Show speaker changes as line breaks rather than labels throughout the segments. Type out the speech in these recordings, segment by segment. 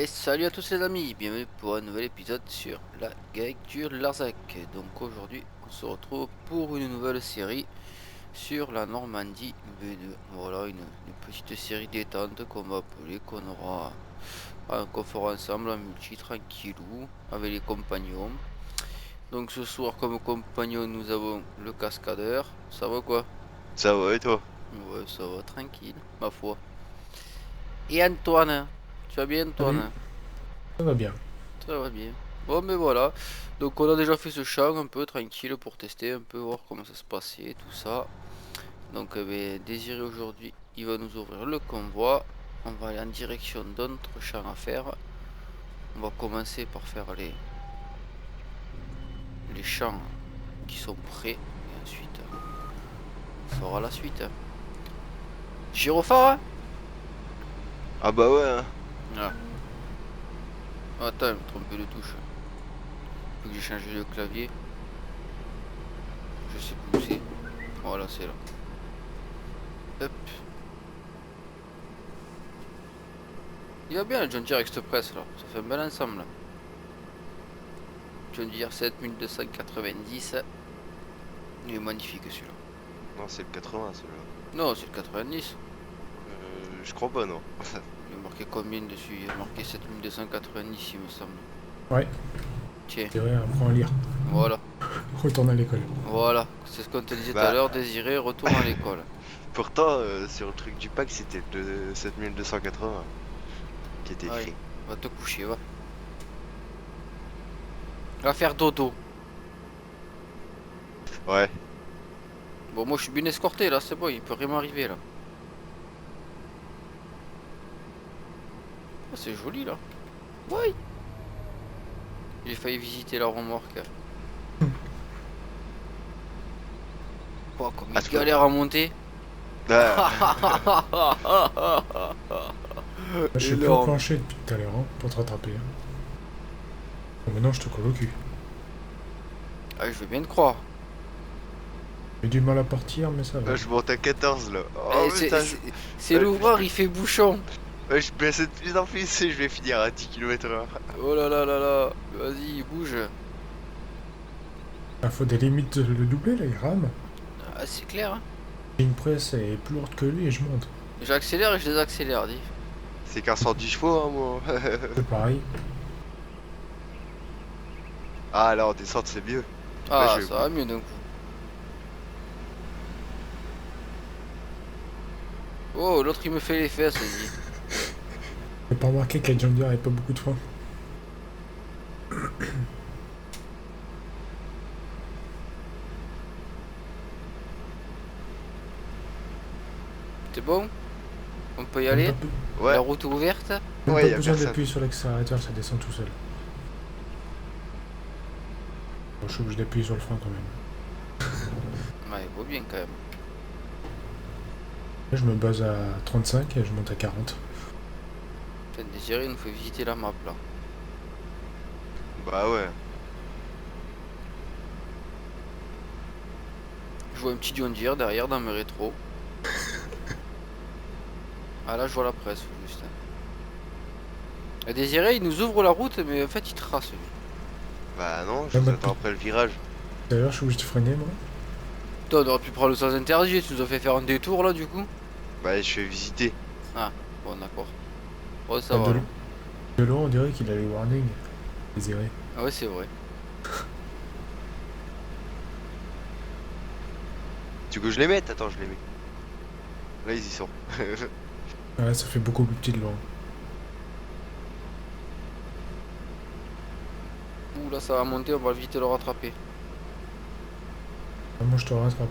Et salut à tous les amis, bienvenue pour un nouvel épisode sur la GAEC du Larzac. Donc aujourd'hui on se retrouve pour une nouvelle série sur la Normandie B2. Voilà une petite série détente qu'on va appeler, qu'on fera ensemble en multi tranquillou avec les compagnons. Donc ce soir comme compagnon nous avons le cascadeur, ça va quoi?
Ça va et toi?
Ouais, ça va tranquille ma foi. Et Antoine, tu vas bien
Salut,
Antoine?
ça va bien.
Ça va bien. Bon, mais voilà. Donc, on a déjà fait ce champ un peu tranquille pour tester un peu, voir comment ça se passait, tout ça. Donc, Désiré aujourd'hui, il va nous ouvrir le convoi. On va aller en direction d'un autre champ à faire. On va commencer par faire les champs qui sont prêts. Et ensuite, on fera la suite. Gyrophare, hein?
Ah bah ouais, hein.
Ah. Attends, je me trompé de touche. Faut que j'ai changé le clavier. Je sais plus où c'est. Voilà, c'est là. Hop. Il va bien le John Deere Express là, ça fait un bel ensemble. John Deere 7290, il est magnifique celui-là.
Non, c'est le 80 celui-là.
Non, c'est le 90.
Je crois pas, non.
Il est marqué combien dessus? Il est marqué 7290 il me semble.
Ouais,
Tiens,
Désiré apprend à lire.
voilà,
Retourne à l'école.
voilà, c'est ce qu'on te disait tout à
Bah,
l'heure, Désiré, retourne à l'école.
pourtant, sur le truc du pack, c'était le 7280 qui était
Allez,
écrit.
va te coucher, va. Va faire dodo.
Ouais.
Bon, moi je suis bien escorté là, c'est bon, il peut rien m'arriver là. Ah, c'est joli là. Ouais. J'ai failli visiter la remorque. Oh, comme
Ah,
il galère à monter.
Là, je suis plus
Énorme.
enclenché depuis tout à l'heure hein, pour te rattraper. Hein. Bon, maintenant, je te colle au cul.
Ah, je veux bien te croire.
J'ai du mal à partir, mais ça va.
Là, je monte à 14 là. Oh
Eh,
putain,
c'est l'ouvreur, il fait bouchon.
je baisse de plus en plus et je vais finir à 10 km/h.
Oh là là là là. Vas-y, bouge.
Il faut des limites de le doubler, là, il rame.
Ah, c'est clair, hein.
Une presse est plus lourde que lui et je monte.
J'accélère et je désaccélère, dis.
C'est qu'un 110 chevaux, hein, moi.
C'est pareil.
Ah, là, en descente, c'est mieux. Là,
Ah,
je vais
ça va mieux d'un coup. Oh, l'autre il me fait les fesses, vas-y.
J'ai pas remarqué que la John Deere avait pas beaucoup de frein.
C'est bon? On peut y
Même
aller?
pas,
La
Ouais,
route ouverte?
même
ouais,
pas
y a
besoin
personne.
d'appuyer sur l'accélérateur, ça descend tout seul. Bon, je suis obligé d'appuyer sur le frein quand même.
Ouais, il vaut bien quand même.
Là, je me base à 35 et je monte à 40.
Putain, Désiré, il nous fait visiter la map là.
Bah ouais.
Je vois un petit John Deere derrière dans mes rétros. Ah là, je vois la presse juste. Et Désiré, il nous ouvre la route, mais en fait, il trace lui.
Bah non, je
Même
vous
pas
attends
depuis
après le virage.
tout à l'heure, je suis obligé de freiner, moi.
Toi, on aurait pu prendre le sens interdit, tu nous as fait faire un détour là du coup?
Bah, je fais visiter.
Ah, bon, d'accord. Bon, ça
Ah,
va alors.
de loin, on dirait qu'il a les warnings. Désiré.
Ah ouais, c'est vrai.
Tu veux que je les mette? Attends, je les mets. Là, ils y sont.
Ouais, ça fait beaucoup plus petit de loin.
Ouh, là, ça va monter, on va vite le rattraper.
Ah, moi, je te rattrape.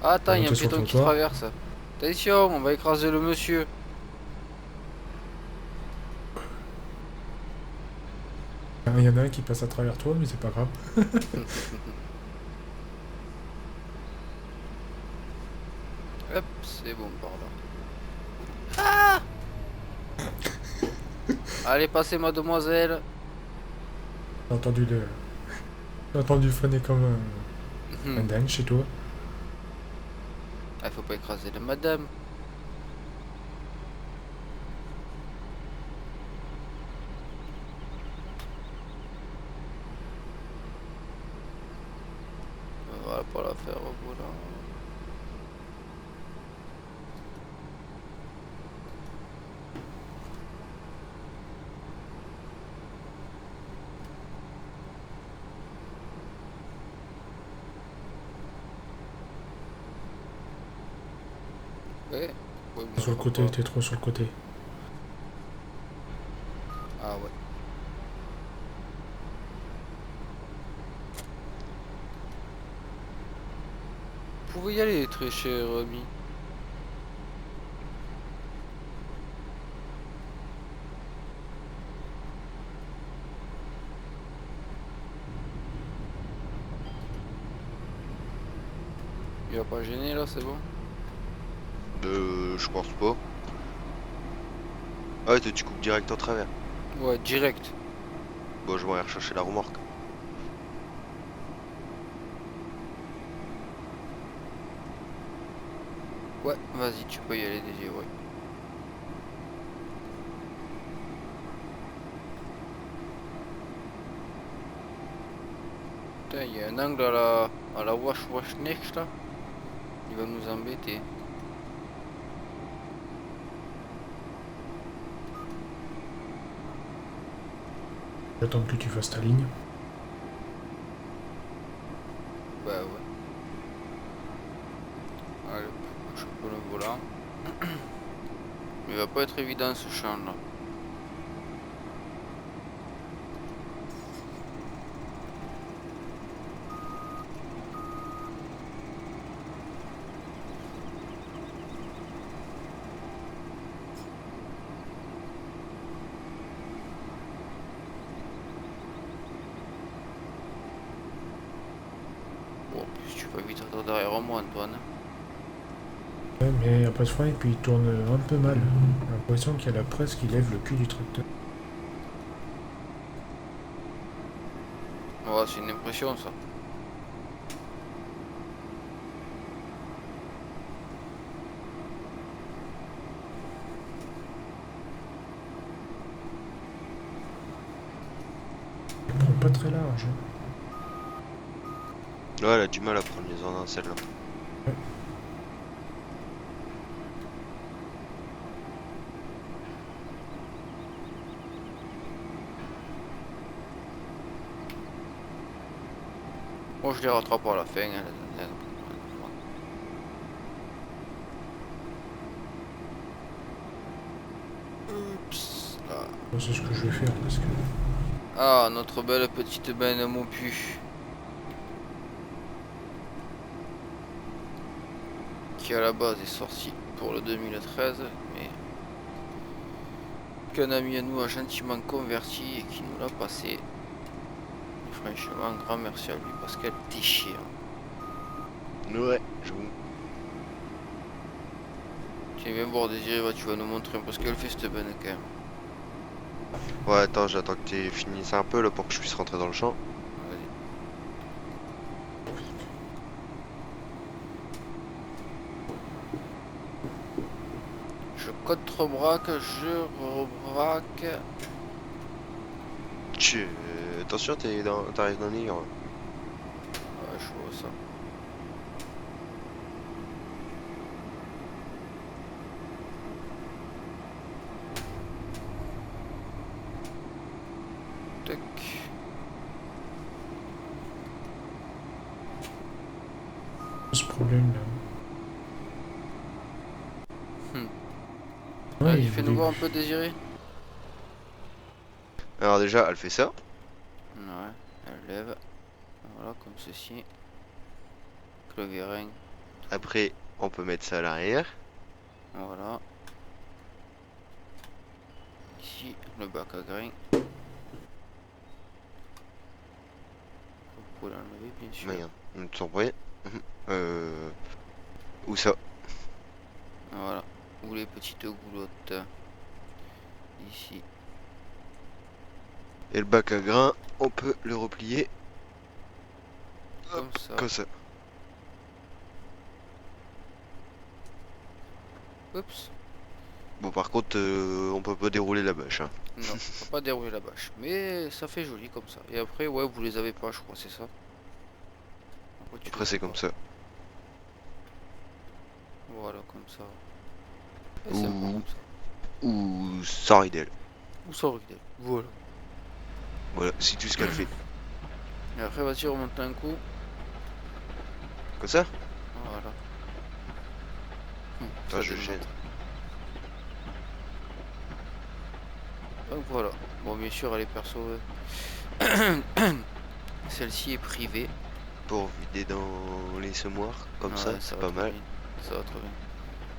Ah,
On
attends,
va
il y a un
monter sur le
piéton qui
trottoir.
traverse. Attention, on va écraser le monsieur.
Ah, il y en a un qui passe à travers toi, mais c'est pas grave.
Hop, c'est bon par là. Ah! Allez, passez, mademoiselle.
J'ai entendu J'ai entendu freiner comme un
Hmm.
dingue chez toi.
Ah, faut pas écraser la madame. Ouais. Ouais, mais
Sur le côté,
pourquoi?
t'es trop sur le côté.
Ah ouais. Vous pouvez y aller, très cher ami. Il va pas gêner là, c'est bon?
Je pense pas. Ah ouais, toi, tu coupes direct en travers.
Ouais, direct.
Bon, je vais aller rechercher la remorque.
Ouais, vas-y, tu peux y aller déjà, ouais. Putain, il y a un angle à la wash wash next là. Il va nous embêter.
J'attends que tu fasses ta ligne.
Bah ouais. Allez, je chope le volant. Il va pas être évident ce champ là. Bon, en plus tu vas vite attendre derrière moi, Antoine.
Ouais, mais il a pas de frein et puis il tourne un peu mal. J'ai l'impression qu'il y a la presse qui lève le cul du tracteur.
Ouais, c'est une impression ça.
Il prend pas très large. Hein.
Ouais, elle a du mal à prendre les ordres celle-là.
Bon, je les rattrape à la fin. Hein, Oups, là.
Bon, c'est ce que je vais faire parce que
Ah, notre belle petite benne à mon pu. Qui à la base est sorti pour le 2013, mais qu'un ami à nous a gentiment converti et qui nous l'a passé. Et franchement, un grand merci à lui parce qu'elle déchire.
Ouais, j'avoue.
Tiens, viens voir Désiré, va, tu vas nous montrer parce qu'elle fait cette benne quand même.
Ouais, attends, j'attends que tu finisses un peu là pour que je puisse rentrer dans le champ.
Vas-y. Je contre-braque, je rebraque.
Attention, t'arrives dans le mur.
Ouais, je vois ça. Tac.
ce problème là. Ouais,
Vas-y,
il
fais-nous
voulait.
voir un peu Désiré.
Alors déjà, elle fait ça.
Ouais, elle lève. Voilà, comme ceci. Clevérin.
Après, on peut mettre ça à l'arrière.
Voilà. Ici, le bac à grains. Vous pouvez l'enlever, bien sûr.
Regarde, on te surpris. Où ça?
Voilà. Ou les petites goulottes. Ici.
Et le bac à grains, on peut le replier
Comme ça.
comme ça.
Oups.
Bon, par contre, on peut pas dérouler la bâche. Hein.
Non, faut pas dérouler la bâche. Mais ça fait joli comme ça. Et après, ouais, vous les avez pas, je crois, c'est ça. Tu
Après,
les
c'est
as
comme
pas.
ça.
Voilà, comme ça. Et c'est bon
Ou,
comme ça.
ou sans ridel.
Ou ça regarde. Voilà.
Voilà, c'est tout ce qu'elle fait.
Et après, vas-y, remonte un coup.
Comme ça?
Voilà.
Toi,
Ça
je
démonte.
gêne.
Donc voilà. Bon, bien sûr, elle est perso. Celle-ci est privée.
Pour vider dans les semoirs, comme ça,
Ouais, ça
c'est
va
pas
très
mal.
bien. Ça va très bien.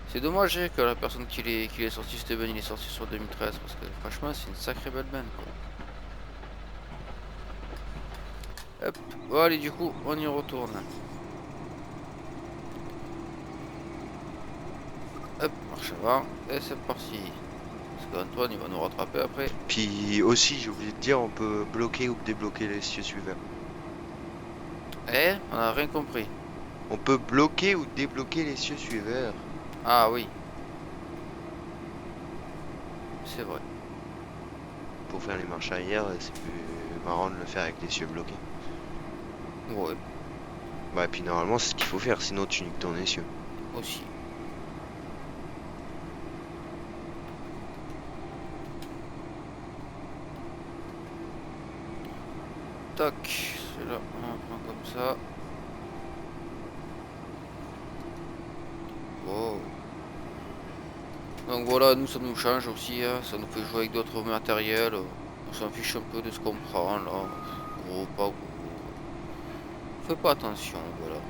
C'est dommage que la personne qui l'est sorti cette benne, il est sorti sur 2013 parce que franchement, c'est une sacrée belle benne quoi. Hop, bon, allez, du coup, on y retourne. Hop, marche avant, et c'est parti. Parce qu'Antoine, il va nous rattraper après.
Puis aussi, j'ai oublié de dire, on peut bloquer ou débloquer les cieux suiveurs.
Eh, on a rien compris.
On peut bloquer ou débloquer les cieux suiveurs.
Ah oui, c'est vrai.
Pour faire les marches arrière, c'est plus marrant de le faire avec les cieux bloqués.
Ouais,
Bah, et puis normalement, c'est ce qu'il faut faire, sinon tu niques ton essieu.
aussi. Tac, celui-là, on prend comme ça. Wow. Donc voilà, nous ça nous change aussi, hein. Ça nous fait jouer avec d'autres matériels. On s'en fiche un peu de ce qu'on prend là. Gros, pas gros. Fais pas attention, voilà.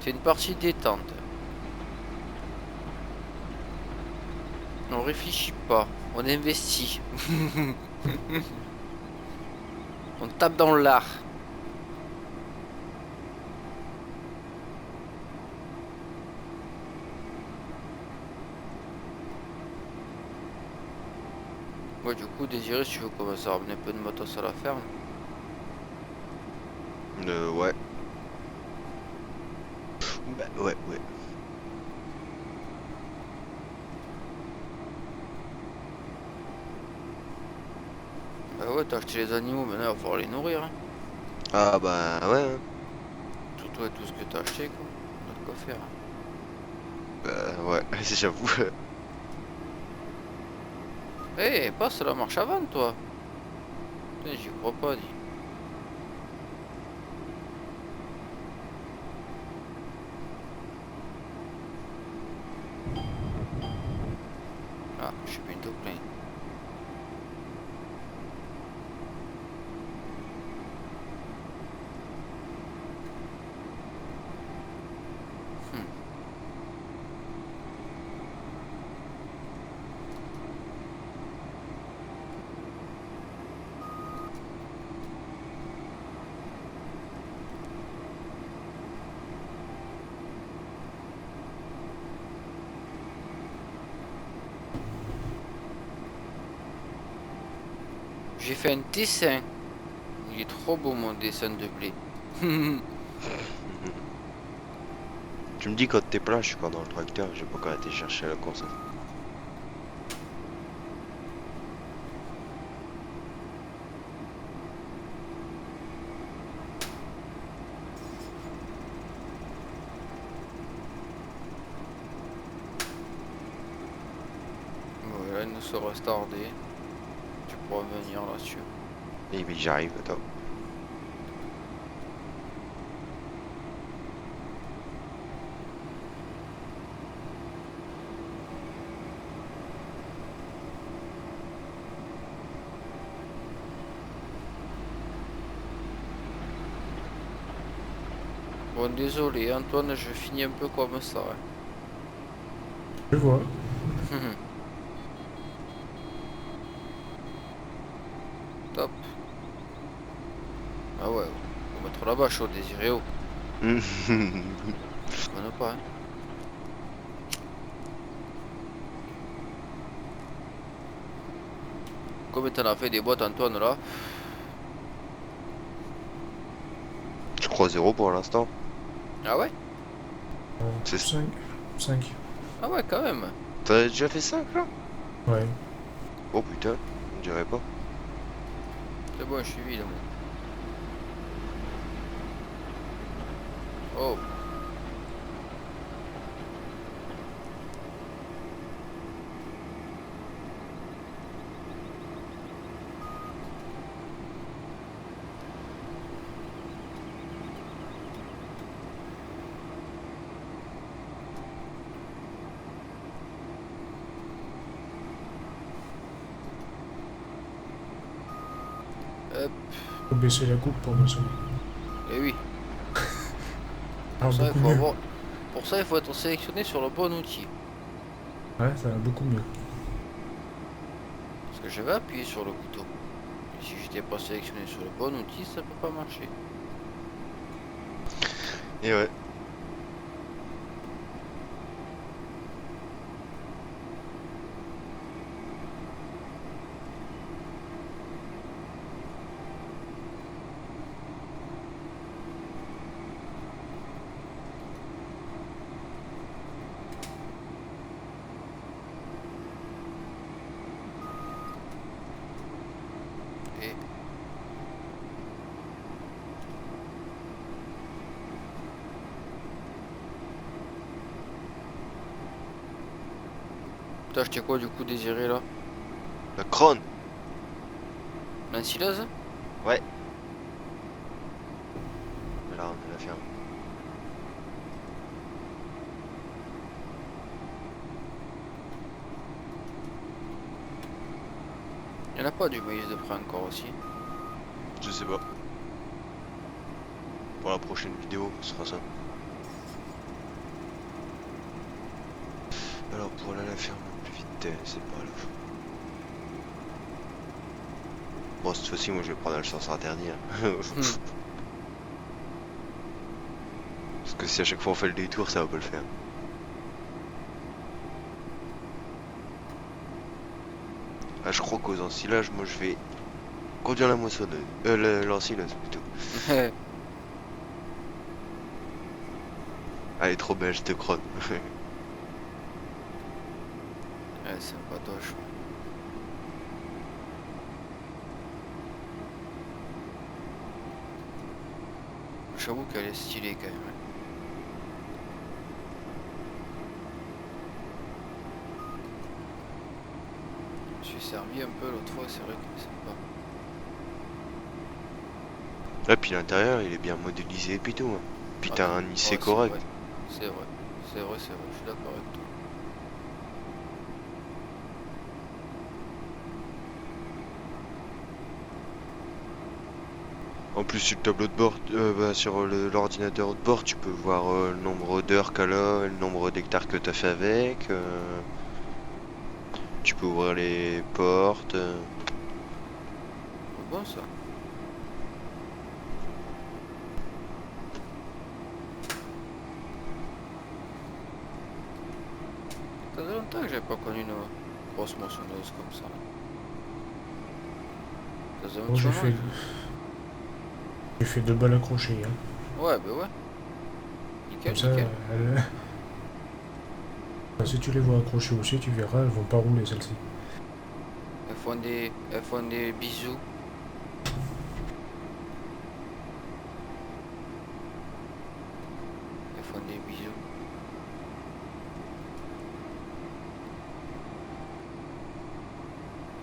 C'est une partie détente. On réfléchit pas, on investit. On tape dans l'art. Ouais, du coup, Désiré, si tu veux commencer à ramener un peu de matos à la ferme.
Ouais. Bah, ouais, ouais.
Bah ouais, t'as acheté les animaux, maintenant il va falloir les nourrir, hein.
Ah, bah, ouais, hein.
Surtout avec tout ce que t'as acheté, quoi. On a de quoi faire, hein.
Bah, ouais, j'avoue.
Eh, passe la marche avant, toi. Putain, j'y crois pas, dis. Ah, je suis bientôt plein. Hmm. J'ai fait un dessin. Il est trop beau, mon dessin de blé.
Tu me dis quand t'es plein, je suis pas dans le tracteur, j'ai pas encore été chercher la course.
Voilà, il nous sera tardé. Tu pourras venir là-dessus.
Et puis j'arrive, attends.
Bon, désolé, Antoine, je finis un peu comme ça, hein.
Je vois.
Top. Ah ouais, faut mettre la bâche au Désiré. Oh. On n'a pas, hein. Combien t'en as fait des boîtes, Antoine, là?
Je crois 0 pour l'instant.
Ah ouais?
C'est-
5. 5.
Ah ouais, quand même.
T'en as déjà fait 5 là?
Ouais.
Oh putain, on dirait pas.
C'est bon, je suis vide, moi. Oh. Hop,
Faut baisser la coupe pour moissonner.
et oui.
Ah,
Pour ça, il
beaucoup
faut
mieux.
avoir... Pour ça, il faut être sélectionné sur le bon outil.
Ouais, ça va beaucoup mieux.
Parce que je vais appuyer sur le couteau. Et si j'étais pas sélectionné sur le bon outil, ça peut pas marcher.
Et ouais.
Et... T'as acheté quoi du coup, Désiré, là?
La crône.
L'ensileuse?
Ouais. Là, on a la ferme.
Il n'y en a pas du maïs de près encore aussi.
Je sais pas. Pour la prochaine vidéo, ce sera ça. Alors pour aller à la ferme le plus vite, c'est pas là. Bon, cette fois-ci, moi je vais prendre le sens interdit. Parce que si à chaque fois on fait le détour, ça va pas le faire. Ah, je crois qu'aux ensilages, moi je vais conduire la moissonneuse. L'ensileuse plutôt. Elle est trop belle, cette crône.
Ouais, c'est un patoche. J'avoue qu'elle est stylée quand même. Je suis servi un peu l'autre fois, c'est vrai que c'est sympa.
Là, puis l'intérieur, il est bien modélisé et puis tout. Hein. Puis t'as
Attends,
un IC
ouais,
correct.
c'est vrai, c'est vrai, c'est vrai, je suis d'accord avec toi.
En plus, sur le tableau de bord, sur l'ordinateur de bord, tu peux voir le nombre d'heures qu'elle a, le nombre d'hectares que t'as fait avec. Tu peux ouvrir les portes.
C'est bon ça. Ça fait longtemps que j'ai pas connu une grosse moissonneuse comme ça. Ça faisait un
Bon,
petit
j'ai
moment.
fait... J'ai fait 2 balles accrochées, hein.
Ouais, bah ouais. Nickel,
Comme ça,
nickel.
Enfin, si tu les vois accrochées aussi, tu verras, elles vont pas rouler celles-ci.
Elles font des bisous. Elles font des bisous.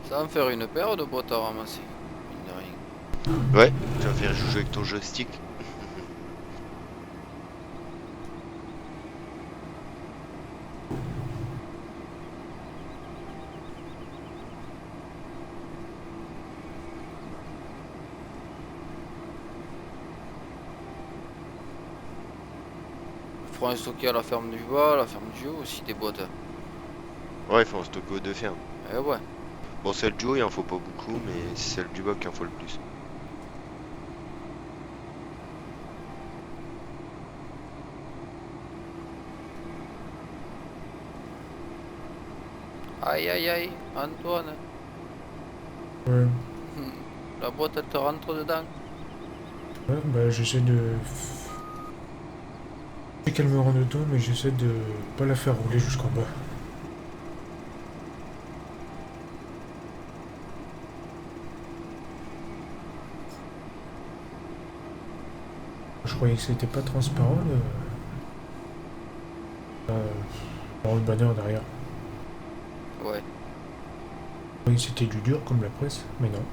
Ça va me faire une paire de bottes à ramasser. Mine de rien.
Ouais, tu vas faire jouer avec ton joystick.
Je ferai un stocké à la ferme du bas, à la ferme du haut aussi des bottes.
Ouais, il faut en stocker aux deux fermes.
Eh ouais.
Bon, celle du haut, il en faut pas beaucoup, mais c'est celle du bas qui en faut le plus.
Aïe aïe aïe, Antoine.
Ouais,
La boîte elle te rentre dedans.
ouais, bah j'essaie de... Je sais qu'elle me rend dedans, mais j'essaie de pas la faire rouler jusqu'en bas. Je croyais que c'était pas transparent, dans le banner derrière.
Ouais.
Je croyais que c'était du dur comme la presse, mais non.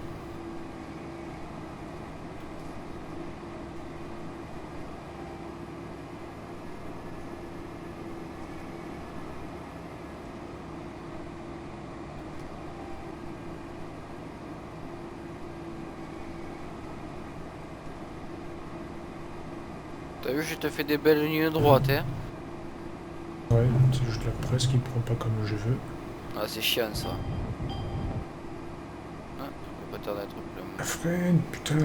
T'as vu, je te fais des belles lignes droites, hein.
Ouais, c'est juste la presse qui prend pas comme je veux.
Ah, c'est chiant ça. Ah, je vais pas tarder à être plein.
La freine, putain.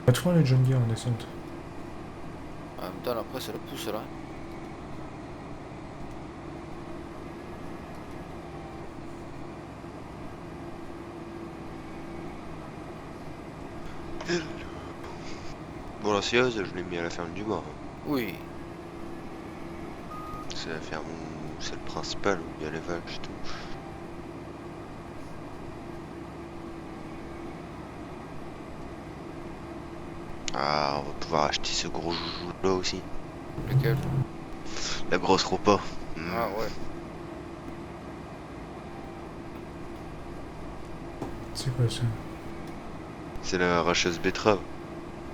Pas de frein les John Deere en descente.
En même temps, la presse, elle pousse là.
Bon, la science, je l'ai mis à la ferme du bord.
Oui.
C'est la ferme où c'est le principal, où il y a les vaches et tout. Ah, on va pouvoir acheter ce gros joujou là aussi.
Lequel?
La grosse repas.
Ah ouais.
C'est quoi ça?
C'est la arracheuse betterave.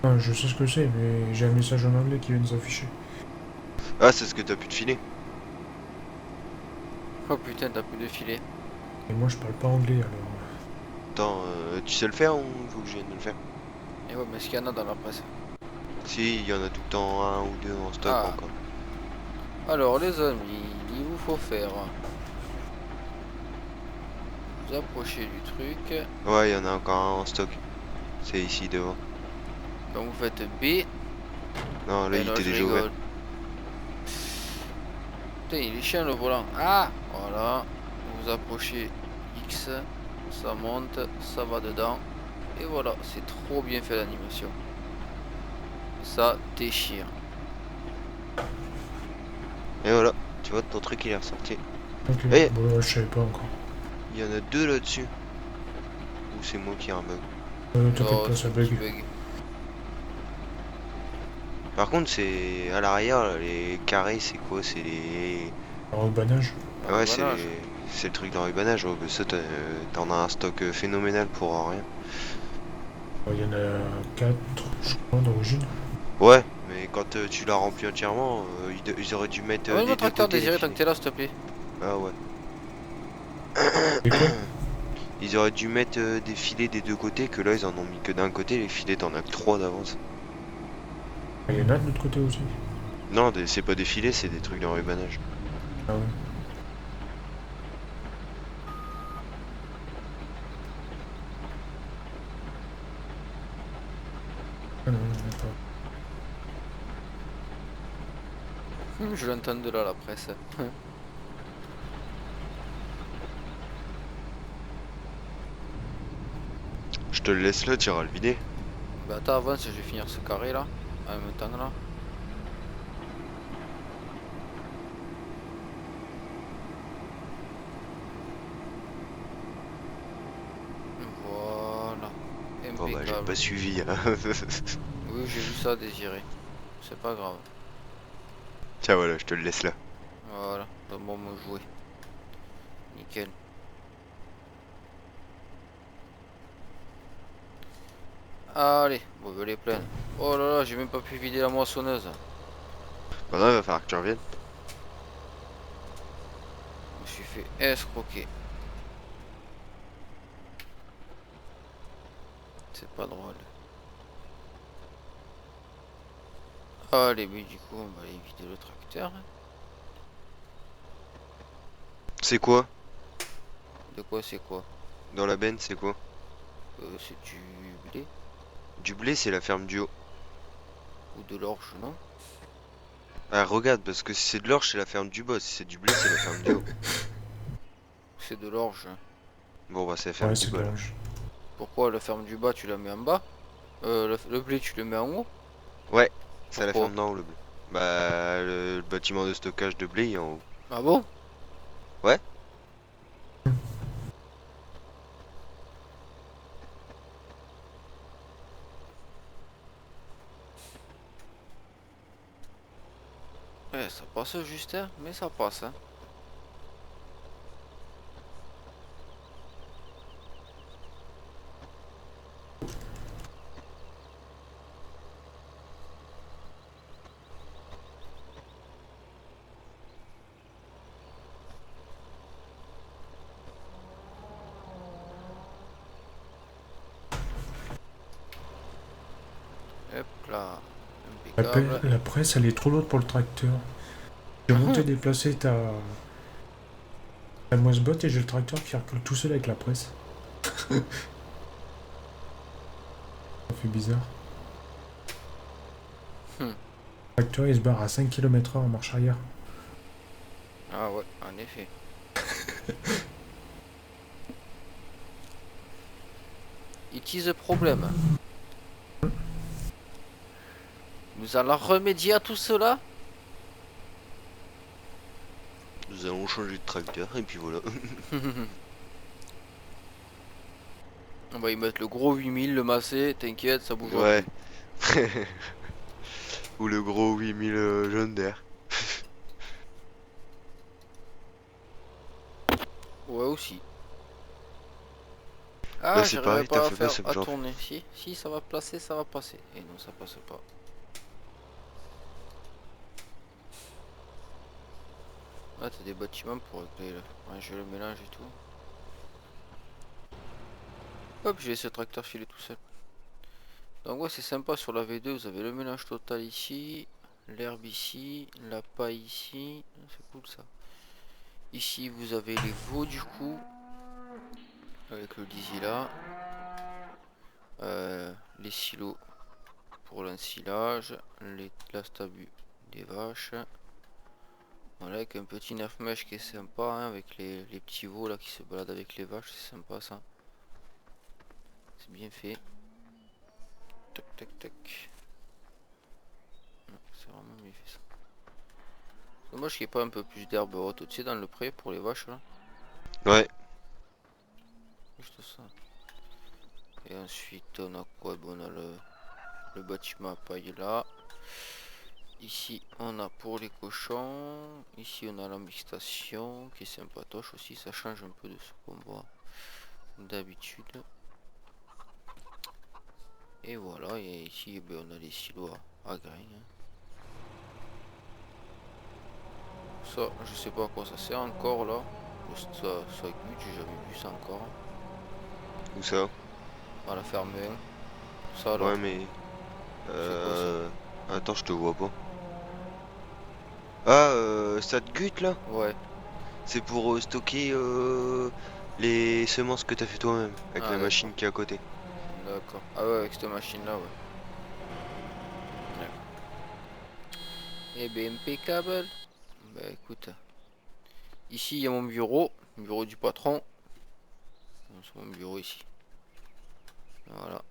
Ah, je sais ce que c'est, mais j'ai un message en anglais qui vient de s'afficher.
Ah, c'est ce que t'as pu te filer.
Oh putain, t'as plus de filet.
Et moi je parle pas anglais alors.
Attends, tu sais le faire ou faut que je vienne de le faire?
Et ouais, mais est-ce qu'il y en a dans la presse?
Si, il y en a tout le temps un ou deux en stock
Ah.
encore.
Alors les amis, il vous faut faire. Vous approchez du truc.
Ouais, il y en a encore un en stock. C'est ici devant.
Donc vous faites B.
Non, là,
Et
il
non,
était
je
déjà ouvert.
rigole. Putain, il est chiant le volant. Ah, voilà. Vous approchez X. Ça monte, ça va dedans. Et voilà, c'est trop bien fait l'animation. Ça déchire.
Et voilà, tu vois, ton truc il est ressorti.
Ok,
Et
bon ouais, je savais pas encore.
il y en a deux là-dessus. Ou c'est moi qui ai un bug.
T'inquiète
Non,
pas,
c'est
ça
un petit
bug.
bug.
Par contre, c'est à l'arrière, là, les carrés, c'est quoi? C'est les.
Alors, au banage.
Un
Ouais,
rubanage.
c'est le truc d'enrubanage. Oh, bah ça, t'en as un stock phénoménal pour rien.
Il y en a 4, je crois, d'origine.
Ouais, mais quand tu l'as rempli entièrement, ils auraient dû mettre
Amène
des
mon
deux
tracteur
côtés les
désiré tant que
filets.
t'es là, s'il te plaît.
Ah ouais.
Et quoi?
Ils auraient dû mettre des filets des deux côtés, que là ils en ont mis que d'un côté, les filets t'en as que trois d'avance.
Il y en a de l'autre côté aussi.
Non, c'est pas des filets, c'est des trucs d'enrubanage.
Ah ouais. Ah non, il y en a pas.
Je l'entends de là, la presse.
Je te le laisse là, tu iras le vider.
Bah attends, avance, je vais finir ce carré là. En même temps là. Voilà.
Bon bah j'ai
Impeccable.
pas suivi, hein.
Oui, j'ai vu ça, désiré. C'est pas grave.
Tiens voilà, je te le laisse là.
Voilà. Donne-moi mon jouet. Nickel. Allez, bon, elle est pleine. Oh là là, j'ai même pas pu vider la moissonneuse.
Bah non, il va falloir que tu reviennes.
Je me suis fait escroquer. C'est pas drôle. Allez, mais du coup, on va aller vider le tracteur.
C'est quoi?
De quoi c'est quoi?
Dans la benne, c'est quoi?
C'est du blé
Du blé, c'est la ferme du haut.
ou de l'orge, non?
Ah regarde, parce que si c'est de l'orge, c'est la ferme du bas. Si c'est du blé, c'est la ferme du haut.
C'est de l'orge.
Bon bah c'est la ferme
Ouais,
du
c'est de
bas là.
l'orange.
Pourquoi la ferme du bas tu la mets en bas? Le blé tu le mets en haut?
Ouais, c'est la
Pourquoi?
ferme d'en haut le blé. Bah le bâtiment de stockage de blé il est en haut.
Ah bon?
Ouais?
Ouais, ça passe Justin, mais ça passe hein. Hop câble.
La presse, elle est trop lourde pour le tracteur. J'ai monté déplacer ta moisse-botte et j'ai le tracteur qui recule tout seul avec la presse. Ça fait bizarre.
Hmm.
Le tracteur, il se barre à 5 km/h en marche arrière.
Ah ouais, en effet. It is a problem. Nous allons remédier à tout cela.
Nous allons changer de tracteur et puis voilà.
On va y mettre le gros 8000, le massé, t'inquiète, ça bougera
Ouais.
plus.
Ou le gros 8000 jaune d'air.
Ouais, aussi.
Bah
Ah,
c'est
j'arriverai
pareil, t'as
pas à
fait quoi,
faire
ça
à
bouge en fait.
tourner. Si, ça va passer, ça va passer. Et non, ça passe pas. Ah, t'as des bâtiments pour ranger le mélange et tout. Hop, j'ai laissé le tracteur filer tout seul. Donc ouais, c'est sympa sur la V2, vous avez le mélange total ici, l'herbe ici, la paille ici, c'est cool ça. Ici vous avez les veaux du coup, avec le dizzy là. Les silos pour l'ensilage, la stabu des vaches. Voilà, avec un petit neuf-mèche qui est sympa, hein, avec les petits veaux là qui se baladent avec les vaches, c'est sympa ça. C'est bien fait. Tac tac tac. C'est vraiment bien fait ça. Dommage qu'il n'y ait pas un peu plus d'herbe haute, tu sais, dans le pré pour les vaches là.
Ouais.
Juste ça. Et ensuite on a quoi? Bon, on a le bâtiment à paille là. Ici on a pour les cochons. Ici on a la mixtation qui est sympatoche aussi. Ça change un peu de ce qu'on voit d'habitude. Et voilà. Et ici ben, on a les silos à grains. Hein. Ça je sais pas à quoi ça sert encore là. Ça goûte, j'ai jamais vu ça encore.
Où ça?
À la ferme 1. Ça là.
Ouais mais...
C'est quoi ça?
Attends, je te vois pas. Ah, ça te gute là?
Ouais.
C'est pour stocker les semences que t'as fait toi-même, avec
Ah
la
d'accord.
machine qui est à côté.
D'accord. Ah ouais, avec cette machine là, ouais. Eh ben impeccable. Bah écoute, ici il y a mon bureau du patron. C'est mon bureau ici. Voilà.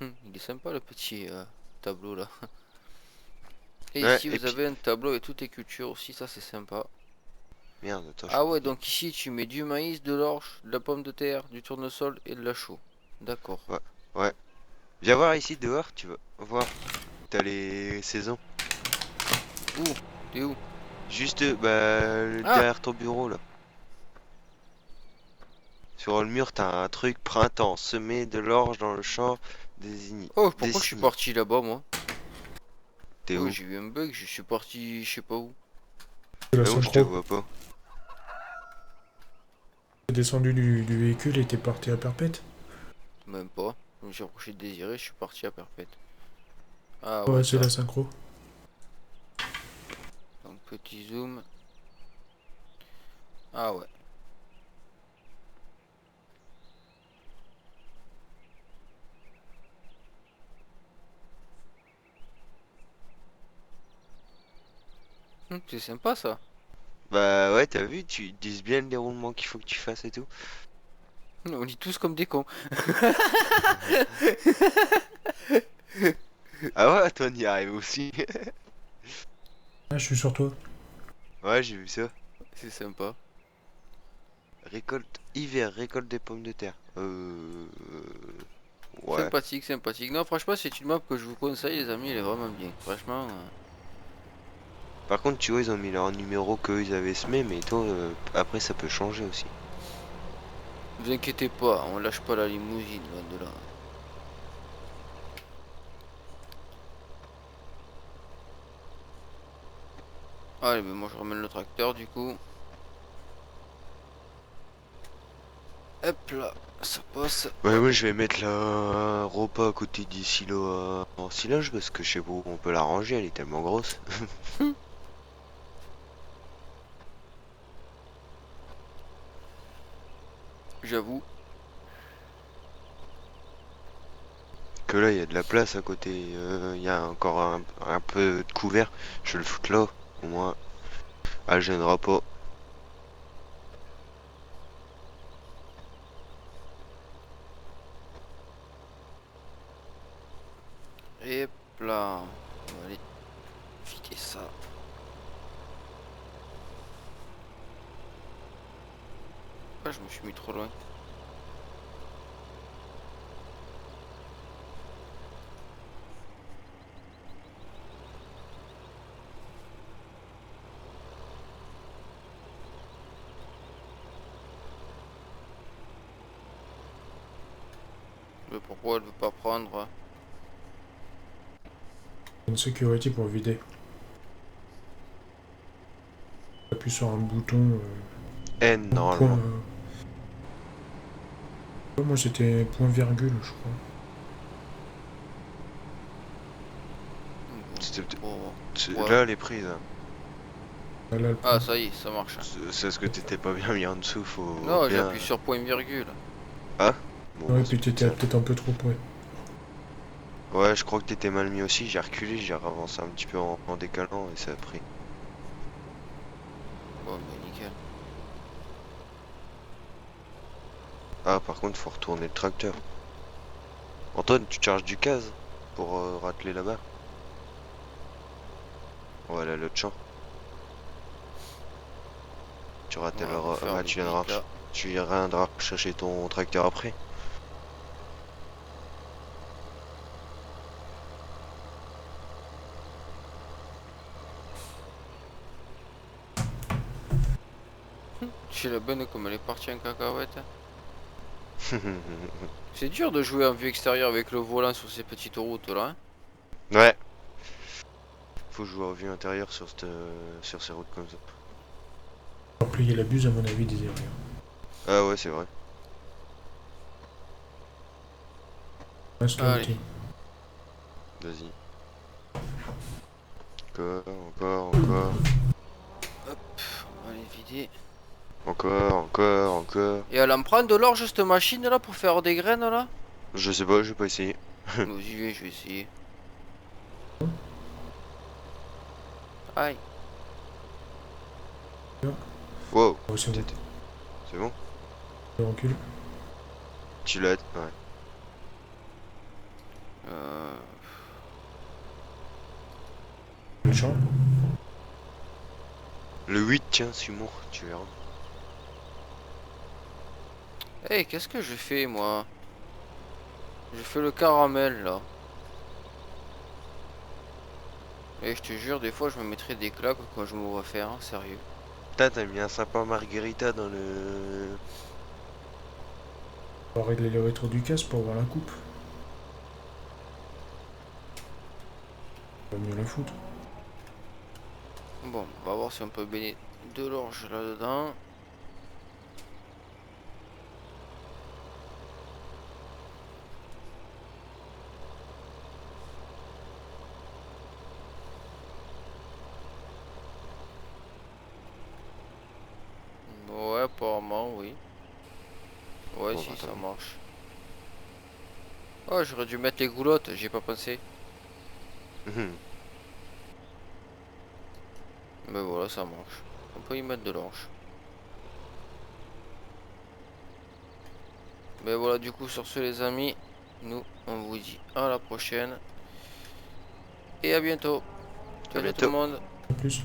Il est sympa le petit tableau là. Et
Ouais,
ici
et
vous
puis...
avez un tableau et toutes les cultures aussi, ça c'est sympa.
Merde, attends, je
Ah
peux
ouais,
pas.
donc ici tu mets du maïs, de l'orge, de la pomme de terre, du tournesol et de la chaux. D'accord.
Ouais, ouais. Viens voir ici dehors, tu vas voir. T'as les saisons.
Où? T'es où?
Juste, bah,
Ah!
derrière ton bureau là. Sur le mur, t'as un truc printemps, semer de l'orge dans le champ désigné.
Oh, pourquoi je suis
Désigné.
parti là-bas moi?
T'es
Oh,
où?
j'ai eu un bug, je suis parti je sais pas où.
C'est la
Bah où je te
synchro.
vois pas.
T'es descendu du véhicule et t'es parti à perpète.
Même pas. J'ai approché de Désiré, je suis parti à Perpète. Ah ouais,
Ouais, c'est
ça.
la synchro.
Donc petit zoom. Ah ouais. C'est sympa ça.
Bah ouais, t'as vu, tu dis bien le déroulement qu'il faut que tu fasses et tout.
On dit tous comme des cons.
Ah ouais, toi on y arrive aussi.
Ah, je suis sur toi.
Ouais, j'ai vu ça.
C'est sympa.
Récolte hiver, récolte des pommes de terre. Ouais.
Sympathique, sympathique. Non, franchement, c'est une map que je vous conseille, les amis. Elle est vraiment bien. Franchement.
Par contre, tu vois, ils ont mis leur numéro qu'eux ils avaient semé, mais toi, après ça peut changer aussi.
Vous inquiétez pas, on lâche pas la limousine, loin de là. Allez, mais moi je ramène le tracteur du coup. Hop là. Ça passe.
Ouais, moi je vais mettre la repas à côté du silo en silage parce que je sais pas où on peut la ranger, elle est tellement grosse.
J'avoue.
Que là il y a de la place à côté, il y a encore un peu de couvert. Je vais le foutre là, au moins elle gênera pas.
Et là. On va aller vider ça. Ah, je me suis mis trop loin. Mais pourquoi elle veut pas prendre?
Une security pour vider. Appuie sur un bouton.
N
Point.
normalement.
Moi c'était point virgule, je crois.
C'était
Bon, ouais.
là elle est prise, hein.
Ah, là, le
Ah,
point.
ça y est, ça marche.
C'est ce que t'étais pas bien mis en dessous, faut
Non,
bien.
j'appuie sur point virgule.
Ah bon,
Ouais,
bah,
puis
c'est
t'étais
ça.
peut-être un peu trop près.
Ouais, je crois que t'étais mal mis aussi, j'ai reculé, j'ai avancé un petit peu en décalant et ça a pris.
Bon, bah nickel.
Ah, par contre, faut retourner le tracteur. Antoine, tu charges du gaz pour racler là-bas? Voilà, l'autre champ. Tu
Ouais, on va
rappelleras,
faire
bah,
le vide là.
tu viendras chercher ton tracteur après.
Chez la bonne comme elle est partie en cacahuète. C'est dur de jouer en vue extérieure avec le volant sur ces petites routes là. Hein.
Ouais, faut jouer en vue intérieure sur ces routes comme ça.
Après, il abuse à mon avis des erreurs.
Ah ouais, c'est vrai.
Reste
Allez,
ultime.
Vas-y. Encore.
on va aller vider.
Encore.
Et elle en prend de l'orge cette machine là pour faire des graines là?
Je sais pas, je vais pas essayer.
Bon, j'y vais, je vais essayer. Aïe.
Wow,
Oh, c'est bon.
c'est bon?
Je recule.
Tu l'as, ouais.
Euh...
Le champ.
Le 8, tiens, suis-moi, tu verras.
Hey, qu'est-ce que je fais moi? Je fais le caramel là. Et je te jure, des fois je me mettrais des claques quand je me vois faire, hein, sérieux.
Putain, t'as mis un sapin margarita dans le...
On va régler le rétro du casque pour voir la coupe. On va mieux la foutre.
Bon, on va voir si on peut baigner de l'orge là-dedans. Ouais, apparemment, oui. Ouais,
Bon,
si,
bah,
ça
tant mieux.
marche. Oh, j'aurais dû mettre les goulottes, j'y ai pas pensé. Mais voilà, ça marche. On peut y mettre de l'orge. Mais voilà, du coup, sur ce, les amis, nous, on vous dit à la prochaine. Et à bientôt.
À
Ciao, ciao tout le
bientôt.
monde.
En plus.